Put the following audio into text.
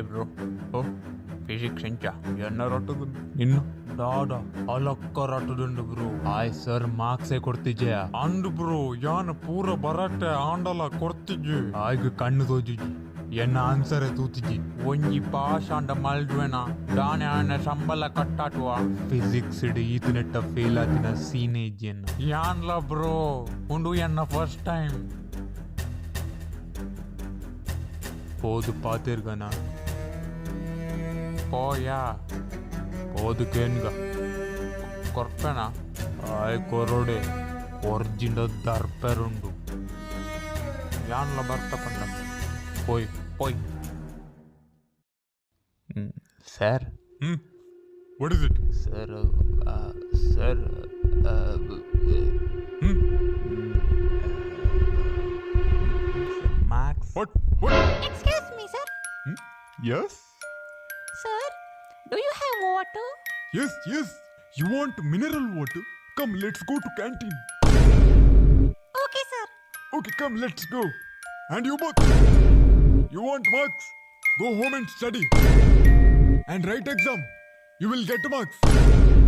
Bro ఓ physics ఎంచా ఎన్న ರಟ್ಟದು ಇನ್ನು ದಾದ ಅಲಕ್ಕ ರಟ್ಟದುಂಡು ಬ್ರೋ ಆಯ್ ಸರ್ ಮಾರ್ಕ್ಸೇ ಕೊಡ್ತಿದ್ಯಾ ಅಂದು ಬ್ರೋ ಯಾನ್ ಪೂರ ಬರಟ್ಟೆ ಆಂಡಲ ಕೊಡ್ತಿದ್ಜಿ ಆಯ್ಗ ಕಣ್ಣು ತೋಜಿಜಿ ಎನ್ನ ಆನ್ಸರೇ ತೂತಿಜಿ ಒಂಜಿ ಪಾಷಾಂಡ ಮಲ್ಡ್ವೆನ ದಾನೆ ಆನೆ ಸಂಬಳ ಕಟ್ಟಾಟುವ ಫಿಸಿಕ್ಸ್ ಇಡಿ ಈತನೆಟ್ಟ ಫೇಲ್ ಆತಿನ ಸೀನೆ ಇಜ್ಜೆನ್ನ ಯಾನ್ಲ ಬ್ರೋ ಉಂಡು ಎನ್ನ ಫಸ್ಟ್ ಟೈಮ್ పోదు పాతేరుగానా పోయా పోదుకేనుగా కొర్పెనా ఆయ్ కొరోడే ఒరిజిండ దర్పెరుండు యాన్ల భర్త పండ పోయి పోయి sir what is it sir sir Max. What? Excuse me, sir. Yes? Sir, do you have water? Yes. You want mineral water? Come, let's go to canteen. Okay, sir. Okay, come, let's go. And you both. You want marks? Go home and study. And write exam. You will get marks.